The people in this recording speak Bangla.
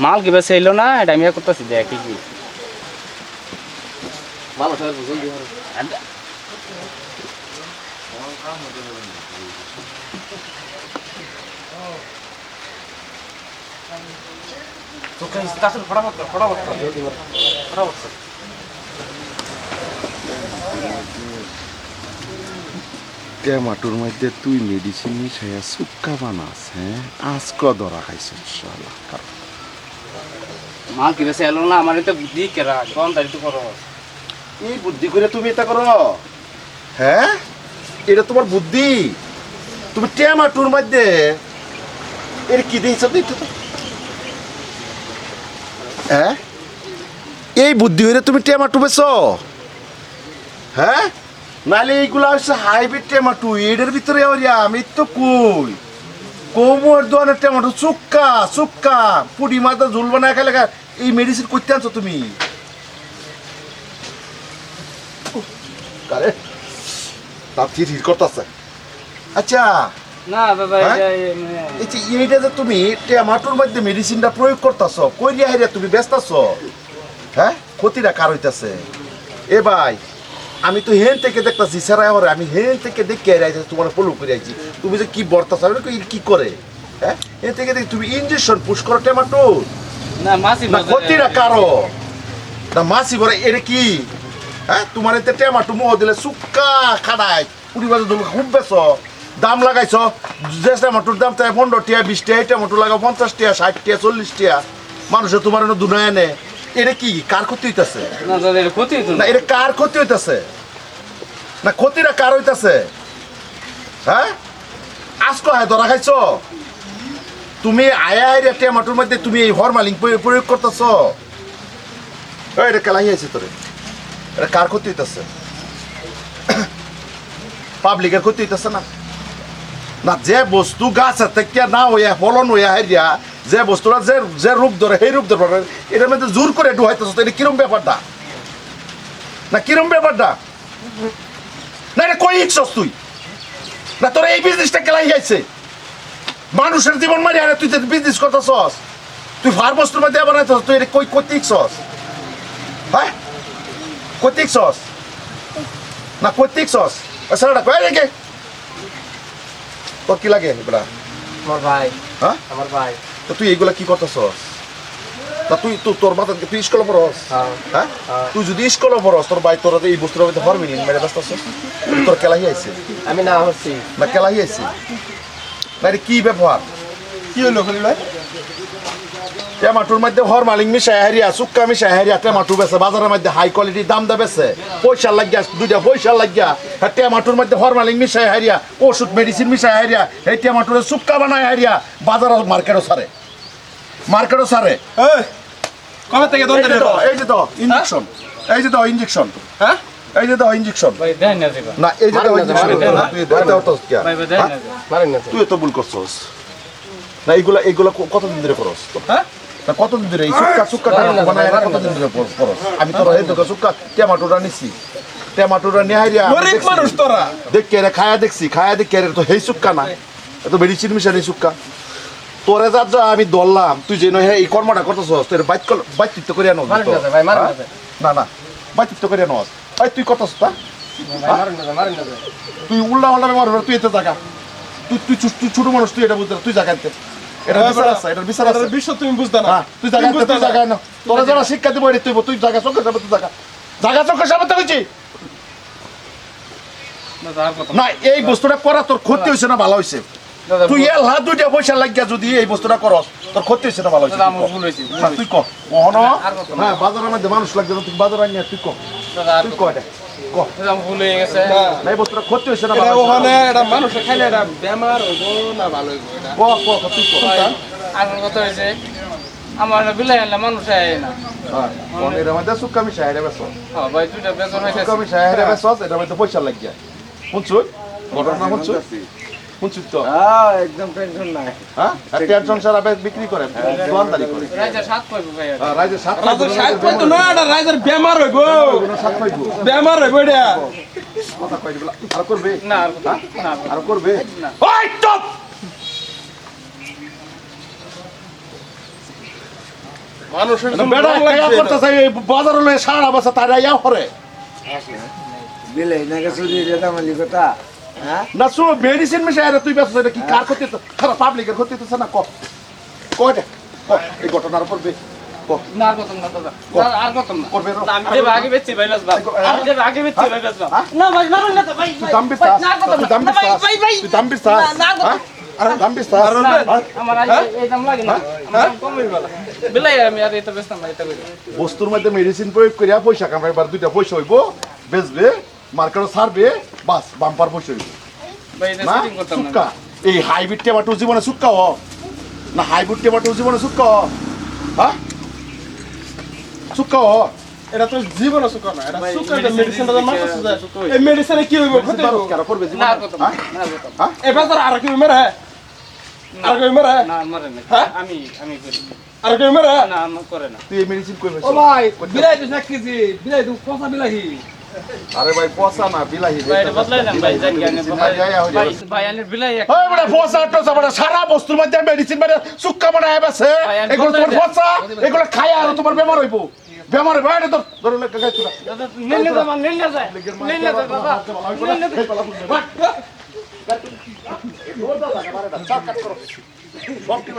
মাল কি বেশি এলো না এটা আমি করতেছি দেখি কি ভালো স্যার জলদি করো তো কাজ তাসল ফটাফট জলদি কর ফটাফট টমেটোর মধ্যে তুই মেডিসিন মিশাইয়া সুক্কা বানাস হ্যাঁ আজকে ধরা খাইছিস শালা মাল কি বেশি এলো না আমার তো বুদ্ধি কেরা কোন তারিখ করো এই বুদ্ধি করে তুমি এটা করো হ্যাঁ এটা তোমার বুদ্ধি তুমি টমেটোর মধ্যে এর কি দিয়েছ দেখতে তো হ্যাঁ এই বুদ্ধি হইলে তুমি টমেটো বেছো হ্যাঁ নালে এইগুলা হচ্ছে হাইব্রিড টমেটো এটার ভিতরে আমি তো কই কোমর দোয়ানের টমেটো চুক্কা চুক্কা পুডি মাথা ঝুল বানায় খেলে এই মেডিসিন করতে আনছো তুমি কারে তার হিট করতেছে আচ্ছা না বাবা এইটা যে তুমি টমেটোর মধ্যে মেডিসিনটা প্রয়োগ করতেছ কইরিয়া হাইরা তুমি ব্যস্তাছ হ্যাঁ ক্ষতিটা কার হইতাছে এ ভাই আমি তো হেন থেকে দেখতেছি স্যার আমি হেন থেকে দেখে আইছি তোমার ফলো করে আইছি তুমি যে কি বর্তাছ কি করে হ্যাঁ হেন থেকে দেখি তুমি ইনজেকশন পুশ করো টমেটো না মাসি না ক্ষতিটা কারো না মাসি বলে এটা কি হ্যাঁ তোমার এতে টমেটো মোহ দিলে সুক্কা খাড়াই 20 বাজার তুমি খুব বেছ দাম লাগাইছ যে টমেটোর দাম তাই 15 টাকা 20 টাকা টমেটো লাগাও 50 টাকা 60 টাকা 40 টাকা মানুষে তোমার দুনায় নে এটা কি কার ক্ষতি হইতাছে না দাদা এটা ক্ষতি হইতো না এটা কার ক্ষতি হইতাছে না ক্ষতিটা কার হইতাছে হ্যাঁ আজকে হয় ধরা খাইছ তুমি আয়া আইয়া টমেটোর মধ্যে তুমি এই ফরমালিন প্রয়োগ করতেছ এটা কেলাই আছে তোরে এটা কার ক্ষতি হইতাছে পাবলিকের ক্ষতি হইতাছে না না যে বস্তু গাছের থেকে না হইয়া ফলন হইয়া হারিয়া যে বস্তুটা যে যে রূপ ধরে সেই রূপ ধরে এটার মধ্যে জোর করে ডুহাইতেছ এটা কিরম ব্যাপারটা না কিরম ব্যাপারটা না এটা কই ইচ্ছস তুই না তোর এই বিজনেসটা কেলাই যাইছে মানুষের জীবন মারি আরে তুই বিজনেস করতেছস তুই ফার বস্তুর মধ্যে বানাইতেছস তুই এটা কই করতে ইচ্ছস হ্যাঁ করতে ইচ্ছস না করতে ইচ্ছস সারাটা কয় রেখে তোর কি লাগে এগুলা আমার ভাই হ্যাঁ আমার ভাই তো তুই এইগুলা কি করতেছস তা তুই তোর মাথা তুই স্কুলে পড়স হ্যাঁ তুই যদি স্কুলে পড়স তোর ভাই তোর এই বস্তুর মধ্যে হরমিনি মেরে ব্যস্তছস তোর কেলাই আইছে আমি না হচ্ছি না কেলাই আইছে না এটা কি ব্যবহার কি হলো খলিল ভাই টমেটোর মধ্যে হরমালিং মিশাই হারিয়া সুক্কা মিশাই হারিয়া টমেটো বেছে বাজারের মধ্যে হাই কোয়ালিটির দাম দা বেছে পয়সা লাগিয়া দুইটা পয়সা লাগিয়া টমেটোর মধ্যে হরমালিং মিশাই হারিয়া ওষুধ মেডিসিন মিশাই হারিয়া এই টমেটোরে সুক্কা বানায় হারিয়া বাজার মার্কেটও সারে কবে থেকে এই যে দাও ইনজেকশন এই যে দাও ইনজেকশন হ্যাঁ এই যে দাও ইনজেকশন ভাই দেন না দিবা না এই যে দাও ইনজেকশন ভাই দেন না মারেন না তুই তো ভুল করছস না এইগুলা কতদিন ধরে করস হ্যাঁ না কতদিন ধরে এই সুক্কা বানায় কতদিন ধরে করস আমি তোর এই দোকা সুক্কা টমেটোটা নিছি টমেটোটা নিয়ে হারিয়া গরিব মানুষ তোরা দেখ কে রে খায়া দেখছি তো হেই সুক্কা না এত মেডিসিন মিশানি সুক্কা তোরে যা আমি ধরলাম তুই যে নয় এই কর্মটা করতেছস তোর বাইচিত্ত করে আনো মারেন না ভাই মারেন না না বাইচিত্ত করে আনো ভাই তুই করতেছস তা মারেন না তুই উল্টা ব্যবহার তুই এতে জায়গা তুই ছোট মানুষ তুই এটা বুঝতে তুই জায়গা আনতে এটা বিচার আছে বিশ্ব তুমি বুঝতে না তুই জায়গা না তোরা যারা শিক্ষা দিব এটা তুই জায়গা চোখে যাবে তুই জায়গা চোখে যাবে তো হয়েছি না এই বস্তুটা করা তোর ক্ষতি হয়েছে না ভালো হয়েছে তুই এলা দুইটা পয়সা লাগিয়া যদি এই বস্তুটা করস তোর ক্ষতি হয়েছে না ভালো হয়েছে আমার ভুল হইছে তুই কহ হ্যাঁ বাজারের মধ্যে মানুষ লাগছে তুই বাজার আনিয়া তুই কহ তুই কহ এটা কহ আমার ভুল হয়ে গেছে না এই বস্তুটা ক্ষতি হয়েছে না এটা ভালো ওখানে এটা মানুষ খাইলে এটা বেমার হইব না ভালো হইব এটা কহ তুই কহ আমার কথা হইছে আমার বিলাই আনলে মানুষ আয় না হ্যাঁ এর মধ্যে সুক্কা মিশাই হেরে বেসো হ্যাঁ ভাই দুইটা বেতন হইছে সুক্কা মিশাই হেরে বেসো এটার মধ্যে পয়সা লাগিয়া শুনছো ঘটনা শুনছো শুনছিস তো একদম টেনশন নাই হ্যাঁ টেনশন সারা বিক্রি করে দোকানদারি করে রাজা 7 পাইবো ভাই রাইজের সাত রাজার সাইড পাইতো না এটা রাজার বেমার হইব সাত পাইবো বেমার হইব এটা কথা কই দিবলা আর করবে না আর না আর করবে না ওই চুপ মানুষের জন্য বেড়া ভালো কায়া লাগছে না। করতেছে এই বাজার লয়ে সারা বছর তারা ইয়া করে বিলে নাকি চুরি যেটা মালি কথা হ্যাঁ না শুনো মেডিসিন মিশে আরে তুই ব্যস্ত এটা কি কার ক্ষতি হচ্ছে খারাপ পাবলিকের ক্ষতি হচ্ছে না কয়টা এই ঘটনার উপর না আর কত না দাদা আর কত না করবে না, আমি যে আগে বেচছি ভাই লাস আমি যে আগে বেচছি ভাই লাস হ্যাঁ? না ভাই মারুন না তো ভাই তুই দাম বিস্তার না কত তুই দাম না ভাই বিস্তার ভাই ভাই তুই দাম বিস্তার না কত আরে দাম বিস্তার আমার এই দাম লাগে না দাম কমই বলা বিলাই আমি আর এটা বেচতাম না এটা করি বস্তুর মধ্যে মেডিসিন প্রয়োগ করিয়া পয়সা কামাইবার দুইটা পয়সা হইব বেচবে মার্কেটে ছাড়বে বাস বাম্পার পয়সা হইব ভাই এটা না সেটিং করতাম সুক্কা না এই হাইব্রিড টমেটো জীবনে সুক্কা হ না হাইব্রিড টমেটো জীবনে সুক্কা হ হ্যাঁ সুক্কা হ এটা তো জীবন সুখা না, এটা ভাই, সুখা, এটা medicine মেডিসিনটা দিকে মারতেছে যায়। সুখা হইছে। এই মেডিসিনে কি হইব ক্ষতি হইব? কেন করবে না জীবনে আর কত হ্যাঁ? না আর কত হ্যাঁ এই বাজার আর কি মেরে আর কি মেরে না মারে না হ্যাঁ? আমি করি আর কি মেরে না আমার করে না তুই এই মেডিসিন করবে ও ভাই বিলাই দিস না কেজি বিলাই দু পচা বিলাহি আরে ভাই পচা না বিলাহি ভাই এটা বদলাই না ভাই জানি আমি ভাই ভাই আনের বিলাই এক ওই বড় পচা টচা বড় সারা বস্তুর মধ্যে মেডিসিন মানে সুক্কা বানায় আছে ভাই, আমি এগুলো তোমার বলতে- পচা এগুলো খায় আর তোমার বেমার হইব বেমার হইব এটা ধরে লেখা গাইছ না দাদা নিলে তো নিলে যায় নিলে তো বাবা নিলে তো সব কি